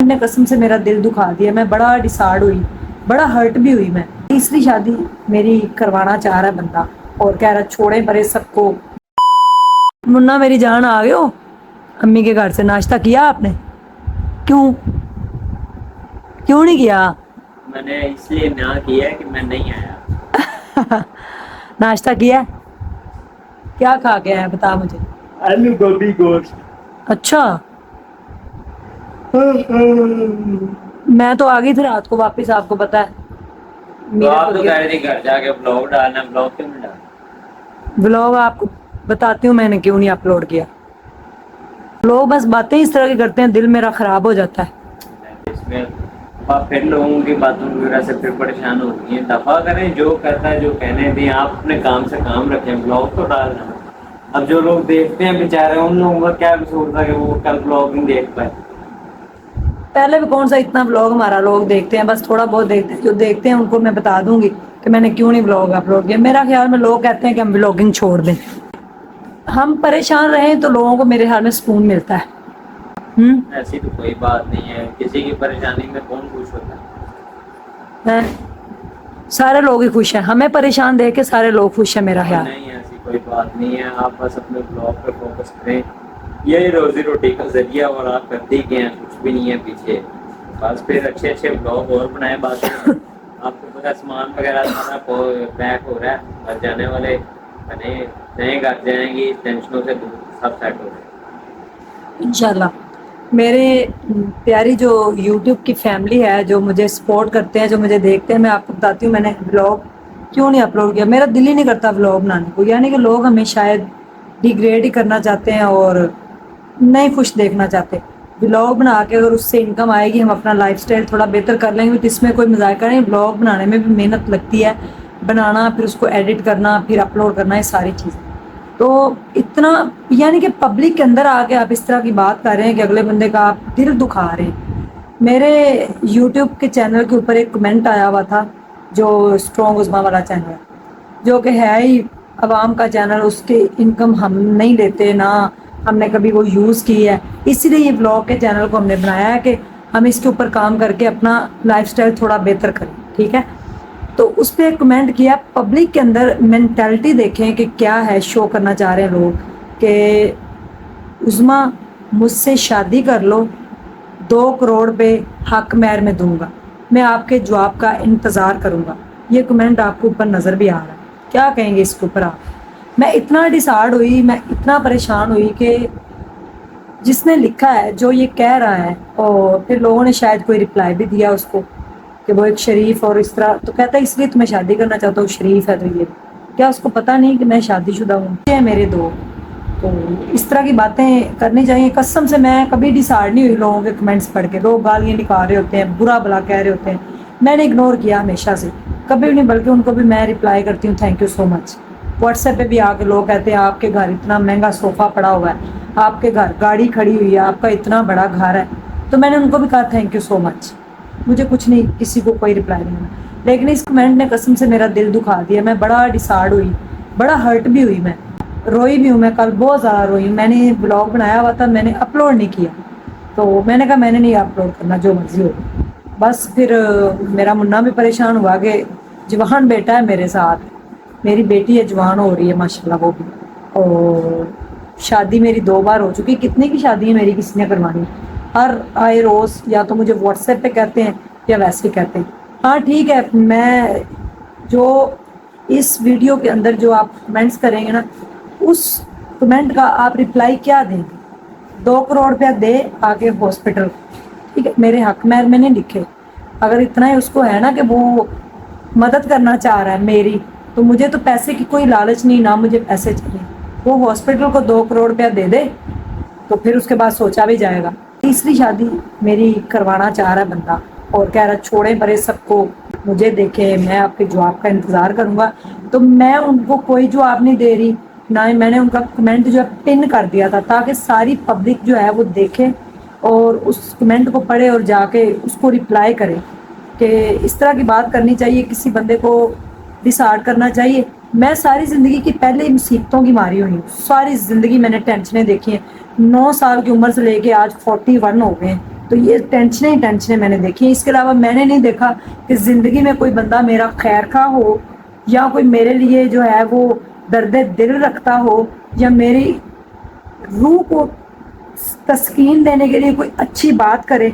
نے قسم سے میرا دل دکھا دیا. میں بڑا ڈسارڈ ہوئی, بڑا ہرٹ بھی ہوئی. میں تیسری شادی میری کروانا چاہ رہا ہے بندہ اور کہہ رہا چھوڑیں پرے سب کو. منا میری جان آ گئے ہو امی کے گھر سے؟ ناشتہ کیا آپ نے؟ کیوں نہیں کیا؟ میں نے اس لیے نہ کیا کہ میں نہیں آیا. ناشتہ کیا؟ کیا کھا کے آیا بتا مجھے. آلو گوبھی گوشت. اچھا, میں تو آ گئی تھی رات کو واپس, آپ کو پتا ہے. تو آپ تو کہہ رہے تھے گھر جا کے بلاگ ڈالنا, بلاگ کیوں نہیں ڈالنا؟ بلاگ آپ کو بتاتی ہوں میں نے کیوں نہیں اپلوڈ کیا. لوگ بس باتیں اس طرح کی کرتے ہیں, دل میرا خراب ہو جاتا ہے. اس میں آپ پھر لوگوں کی باتوں کی وجہ سے پھر پریشان ہو گئی ہیں. دفاع کریں, جو کرتا ہے جو کہنے دیں, آپ اپنے کام سے کام رکھیں, بلاگ تو ڈالنا. اب جو لوگ دیکھتے ہیں بیچارے, ان لوگوں کا کیا قصور تھا کہ وہ کل بلاگ نہیں دیکھ پائے. پہلے بھی کون سا اتنا بلاگ ہمارا لوگ دیکھتے ہیں, بس تھوڑا بہت دیکھتے ہیں. جو دیکھتے ہیں ان کو میں بتا دوں گی کہ میں نے کیوں نہیں بلاگ اپلوڈ کیا. میرا خیال میں لوگ کہتے ہیں کہ ہم بلاگنگ چھوڑ دیں. ہم پریشان رہیں تو لوگوں کو میرے خیال میں سکون ملتا ہے. ایسی تو کوئی بات نہیں ہے, کسی کی پریشانی میں کون خوش ہوتا ہے؟ سارے لوگ ہی خوش ہیں, ہمیں پریشان دیکھ کے سارے لوگ خوش ہیں میرا خیال. نہیں, ایسی کوئی بات نہیں ہے. آپ بس اپنے بلاگ پہ فوکس کریں, یہی روزی روٹی کا ذریعہ, اور آپ کرتے ہی گئے ہیں, کچھ بھی نہیں ہے پیچھے. بس پھر اچھے اچھے بلاگ اور بنائے. بات آپ کو پتا سامان وغیرہ سارا پیک ہو رہا ہے, گھر جانے والے بنے, نئے گھر جائیں گی, ٹینشنوں سے دور, سب سیٹ ہو رہے ہیں انشاءاللہ. میرے پیاری جو یوٹیوب کی فیملی ہے, جو مجھے سپورٹ کرتے ہیں, جو مجھے دیکھتے ہیں, میں آپ کو بتاتی ہوں میں نے بلاگ کیوں نہیں اپلوڈ کیا. میرا دل ہی نہیں کرتا بلاگ بنانے کو, یعنی کہ لوگ ہمیں شاید ڈیگریڈ ہی کرنا چاہتے ہیں اور نہیں خوش دیکھنا چاہتے. بلاگ بنا کے اگر اس سے انکم آئے گی, ہم اپنا لائف سٹائل تھوڑا بہتر کر لیں گے, تو اس میں کوئی مذائقہ نہیں. بلاگ بنانے میں بھی محنت لگتی ہے, بنانا, پھر اس کو ایڈٹ کرنا, پھر اپلوڈ کرنا, یہ ساری چیزیں. تو اتنا یعنی کہ پبلک کے اندر آ کے آپ اس طرح کی بات کر رہے ہیں کہ اگلے بندے کا آپ دل دکھا رہے ہیں. میرے یوٹیوب کے چینل کے اوپر ایک کمنٹ آیا ہوا تھا, جو اسٹرانگ عظمیٰ والا چینل ہے, جو کہ ہے ہی عوام کا چینل, اس کی انکم ہم نہیں لیتے, نہ ہم نے کبھی وہ یوز کی ہے. اسی لیے یہ بلاگ کے چینل کو ہم نے بنایا ہے کہ ہم اس کے اوپر کام کر کے اپنا لائف سٹائل تھوڑا بہتر کریں. ٹھیک ہے, تو اس پہ کمنٹ کیا, پبلک کے اندر مینٹلٹی دیکھیں کہ کیا ہے شو کرنا چاہ رہے ہیں لوگ, کہ عظمیٰ مجھ سے شادی کر لو, 2 کروڑ پہ حق مہر میں دوں گا, میں آپ کے جواب کا انتظار کروں گا. یہ کمنٹ آپ کو اوپر نظر بھی آ رہا ہے, کیا کہیں گے اس کے اوپر آپ؟ میں اتنا ڈسارڈ ہوئی, میں اتنا پریشان ہوئی کہ جس نے لکھا ہے, جو یہ کہہ رہا ہے, اور پھر لوگوں نے شاید کوئی رپلائی بھی دیا اس کو کہ وہ ایک شریف اور اس طرح, تو کہتا ہے اس لیے تمہیں شادی کرنا چاہتا ہوں, شریف ہے تو یہ کیا اس کو پتہ نہیں کہ میں شادی شدہ ہوں. یہ میرے 2, تو اس طرح کی باتیں کرنی چاہیے. قسم سے میں کبھی ڈسارڈ نہیں ہوئی لوگوں کے کمنٹس پڑھ کے. لوگ گالیاں نکال رہے ہوتے ہیں, برا بھلا کہہ رہے ہوتے ہیں, میں نے اگنور کیا ہمیشہ سے, کبھی بھی نہیں, بلکہ ان کو بھی میں رپلائی کرتی ہوں, thank you so much. What's app پہ بھی آ کے لوگ کہتے ہیں آپ کے گھر اتنا مہنگا صوفہ پڑا ہوا ہے, آپ کے گھر گاڑی کھڑی ہوئی ہے, آپ کا اتنا بڑا گھر ہے, تو میں نے ان کو بھی کہا تھینک یو سو مچ. مجھے کچھ نہیں, کسی کو کوئی رپلائی نہیں ہے, لیکن اس کمنٹ نے قسم سے میرا دل دکھا دیا. میں بڑا ڈسارڈ ہوئی, بڑا ہرٹ بھی ہوئی, میں روئی بھی ہوں, میں کل بہت زیادہ روئی. میں نے بلاگ بنایا ہوا تھا, میں نے اپلوڈ نہیں کیا, تو میں نے کہا میں نے نہیں اپلوڈ کرنا, جو مرضی ہو. بس پھر میرا منا بھی پریشان ہوا کہ جوان بیٹا ہے میرے ساتھ, میری بیٹی ہے جوان ہو رہی ہے ماشاءاللہ, وہ بھی, اور شادی میری 2 بار ہو چکی. کتنے کی شادی ہے میری کسی نے کروانی, ہر آئے روز یا تو مجھے واٹس ایپ پہ کہتے ہیں یا ویسے کہتے ہیں. ہاں ٹھیک ہے, میں جو اس ویڈیو کے اندر جو آپ کمنٹس کریں گے نا, اس کمنٹ کا آپ رپلائی کیا دیں گے؟ 2 کروڑ روپیہ دے آگے ہاسپٹل, ٹھیک ہے, میرے حق مہر میں نہیں لکھے. اگر اتنا ہی اس کو ہے نا کہ وہ مدد کرنا چاہ رہا ہے میری, تو مجھے تو پیسے کی کوئی لالچ نہیں, نہ مجھے پیسے چاہیے. وہ ہاسپٹل کو 2 کروڑ روپیہ دے دے, تو پھر اس کے بعد سوچا بھی جائے گا. تیسری شادی میری کروانا چاہ رہا ہے بندہ اور کہہ رہا چھوڑیں پرے سب کو, مجھے دیکھیں, میں آپ کے جواب کا انتظار کروں گا. تو میں ان کو کوئی جواب نہیں دے رہی, نہ میں نے ان کا کمنٹ جو ہے پن کر دیا تھا, تاکہ ساری پبلک جو ہے وہ دیکھے اور اس کمنٹ کو پڑھے اور جا کے اس کو رپلائی کرے کہ اس طرح کی بات کرنی چاہیے, کسی بندے کو ڈسارڈ کرنا چاہیے. میں ساری زندگی کی پہلے ہی مصیبتوں کی ماری ہوئی ہوں, ساری زندگی میں نے ٹینشنیں دیکھی ہیں. 9 سال کی عمر سے لے کے آج 41 ہو گئے ہیں, تو یہ ٹینشنیں ہی ٹینشنیں میں نے دیکھی ہیں. اس کے علاوہ میں نے نہیں دیکھا کہ زندگی میں کوئی بندہ میرا خیر خواہ ہو یا کوئی میرے لیے جو ہے وہ درد دل رکھتا ہو یا میری روح کو تسکین دینے کے لیے کوئی اچھی بات کرے.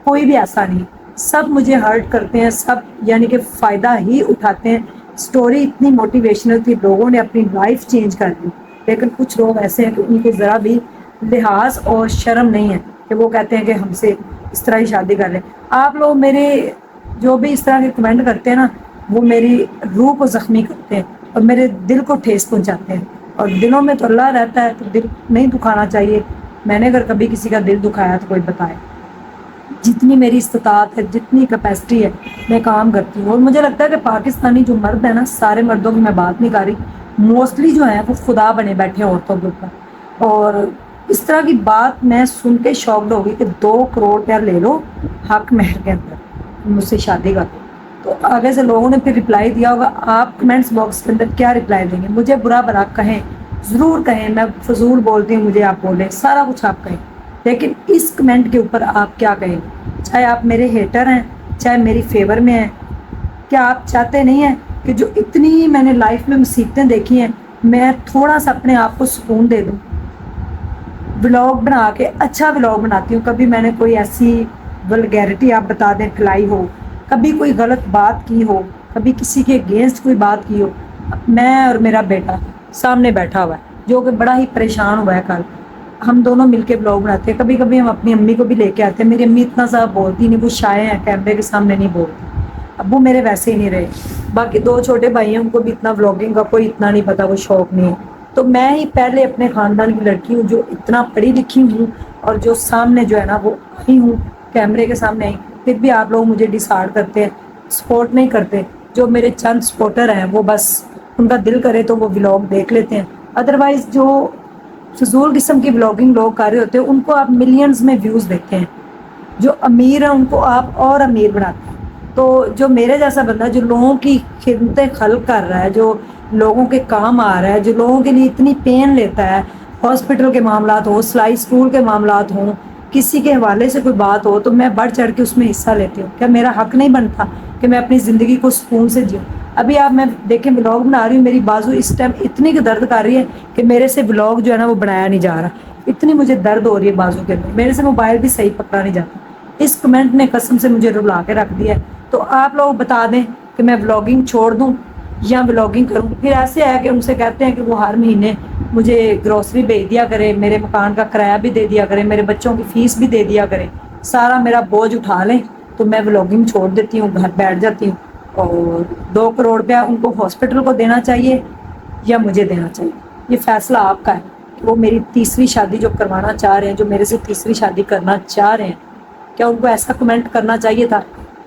کوئی بھی ایسا نہیں. سب مجھے ہرٹ کرتے ہیں, سب یعنی کہ فائدہ ہی اٹھاتے ہیں. سٹوری اتنی موٹیویشنل تھی, لوگوں نے اپنی لائف چینج کر دی, لیکن کچھ لوگ ایسے ہیں کہ ان کو ذرا بھی لحاظ اور شرم نہیں ہے کہ وہ کہتے ہیں کہ ہم سے اس طرح ہی شادی کر لیں. آپ لوگ میرے جو بھی اس طرح کے کمنٹ کرتے ہیں نا, وہ میری روح کو زخمی کرتے ہیں اور میرے دل کو ٹھیس پہنچاتے ہیں. اور دلوں میں تو اللہ رہتا ہے, تو دل نہیں دکھانا چاہیے. میں نے اگر کبھی کسی کا دل دکھایا تو کوئی بتائے. جتنی میری استطاعت ہے, جتنی کیپیسٹی ہے, میں کام کرتی ہوں. اور مجھے لگتا ہے کہ پاکستانی جو مرد ہیں نا, سارے مردوں کی میں بات نہیں کر رہی, موسٹلی جو ہیں وہ خدا بنے بیٹھے ہیں عورتوں کے اوپر. اور اس طرح کی بات میں سن کے شاکڈ ہو گئی کہ 2 کروڑ روپیہ لے لو حق مہر کے اندر, مجھ سے شادی کر دو. تو آگے سے لوگوں نے پھر رپلائی دیا ہوگا. آپ کمنٹس باکس کے اندر کیا رپلائی دیں گے؟ مجھے برا بھلا کہیں, ضرور کہیں. میں فضول بولتی ہوں, مجھے آپ بولیں, سارا کچھ آپ کہیں, لیکن اس کمنٹ کے اوپر آپ کیا کہیں گے؟ چاہے آپ میرے ہیٹر ہیں, چاہے میری فیور میں ہیں, کیا آپ چاہتے نہیں ہیں کہ جو اتنی میں نے لائف میں مصیبتیں دیکھی ہیں, میں تھوڑا سا اپنے آپ کو سکون دے دوں؟ ولاگ بنا کے اچھا ولاگ بناتی ہوں. کبھی میں نے کوئی ایسی ولگیرٹی آپ بتا دیں پھیلائی ہو, کبھی کوئی غلط بات کی ہو, کبھی کسی کے اگینسٹ کوئی بات کی ہو. میں اور میرا بیٹا سامنے بیٹھا ہوا ہے جو کہ بڑا ہی پریشان ہوا ہے. کل ہم دونوں مل کے بلاگ بناتے ہیں. کبھی کبھی ہم اپنی امی کو بھی لے کے آتے ہیں. میری امی اتنا زیادہ بولتی نہیں, وہ شائع ہیں, کیمرے کے سامنے نہیں بولتی. ابو میرے ویسے ہی نہیں رہے. باقی 2 چھوٹے بھائی ہیں, ان کو بھی اتنا بلاگنگ کا کوئی اتنا نہیں پتا, وہ شوق نہیں ہے. تو میں ہی پہلے اپنے خاندان کی لڑکی ہوں جو اتنا پڑھی لکھی ہوں اور جو سامنے جو ہے نا وہ آئی ہوں, کیمرے کے سامنے آئی. پھر بھی آپ لوگ مجھے ڈسارڈ کرتے ہیں, سپورٹ نہیں کرتے. جو میرے چند سپورٹر ہیں وہ بس ان کا دل کرے تو وہ ولاگ دیکھ لیتے ہیں. ادروائز جو فضول قسم کی بلاگنگ لوگ کر رہے ہوتے ہیں, ان کو آپ ملینز میں ویوز دیکھتے ہیں. جو امیر ہیں ان کو آپ اور امیر بناتے ہیں. تو جو میرے جیسا بندہ جو لوگوں کی خدمتیں خلق کر رہا ہے, جو لوگوں کے کام آ رہا ہے, جو لوگوں کے لیے اتنی پین لیتا ہے, ہاسپٹل کے معاملات ہوں, سلائی اسکول کے معاملات ہوں, کسی کے حوالے سے کوئی بات ہو, تو میں بڑھ چڑھ کے اس میں حصہ لیتی ہوں. کیا میرا حق نہیں بنتا کہ میں اپنی زندگی کو سکون سے جیوں؟ ابھی آپ میں دیکھیں ولاگ بنا رہی ہوں, میری بازو اس ٹائم اتنی کہ درد کر رہی ہے کہ میرے سے ولاگ جو ہے نا وہ بنایا نہیں جا رہا. اتنی مجھے درد ہو رہی ہے بازو کے اندر, میرے سے موبائل بھی صحیح پکڑا نہیں جاتا. اس کمنٹ نے قسم سے مجھے رلا کے رکھ دیا ہے. تو آپ لوگ بتا دیں کہ میں ولاگنگ چھوڑ دوں یا ولاگنگ کروں. پھر ایسے ہے کہ ان سے کہتے ہیں کہ وہ ہر مہینے مجھے گروسری بھیج دیا کرے, میرے مکان کا کرایہ بھی دے دیا کرے, میرے بچوں کی فیس بھی دے دیا کرے, سارا میرا بوجھ اٹھا لیں. تو میں ولاگنگ چھوڑ دیتی ہوں, گھر بیٹھ جاتی ہوں. اور 2 کروڑ روپیہ ان کو ہاسپٹل کو دینا چاہیے یا مجھے دینا چاہیے, یہ فیصلہ آپ کا ہے. وہ میری تیسری شادی جو کروانا چاہ رہے ہیں, جو میرے سے تیسری شادی کرنا چاہ رہے ہیں, کیا ان کو ایسا کمنٹ کرنا چاہیے تھا؟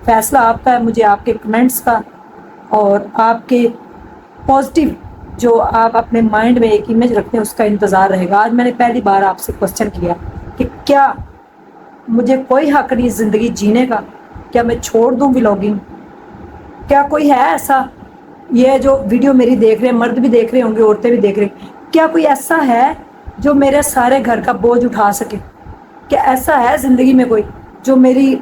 فیصلہ آپ کا ہے. مجھے آپ کے کمنٹس کا اور آپ کے پازیٹیو جو آپ اپنے مائنڈ میں ایک امیج رکھتے ہیں اس کا انتظار رہے گا. آج میں نے پہلی بار آپ سے کوسچن کیا کہ کیا مجھے کوئی حق نہیں زندگی جینے کا؟ کیا میں چھوڑ دوں ولاگنگ؟ کیا کوئی ہے ایسا؟ یہ جو ویڈیو میری دیکھ رہے ہیں, مرد بھی دیکھ رہے ہوں گے, عورتیں بھی دیکھ رہے ہیں, کیا کوئی ایسا ہے جو میرے سارے گھر کا بوجھ اٹھا سکے؟ کیا ایسا ہے زندگی میں کوئی جو میری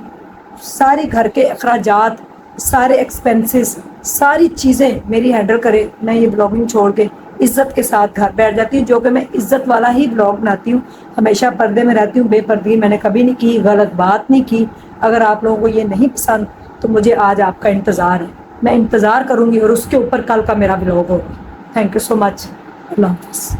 ساری گھر کے اخراجات, سارے ایکسپینسز, ساری چیزیں میری ہینڈل کرے؟ میں یہ بلاگنگ چھوڑ کے عزت کے ساتھ گھر بیٹھ جاتی ہوں, جو کہ میں عزت والا ہی بلاگ بناتی ہوں. ہمیشہ پردے میں رہتی ہوں, بے پردگی میں نے کبھی نہیں کی, غلط بات نہیں کی. اگر آپ لوگوں کو یہ نہیں پسند تو مجھے آج آپ کا انتظار ہے, میں انتظار کروں گی اور اس کے اوپر کل کا میرا بلاگ ہوگا. تھینک یو سو مچ. اللہ حافظ.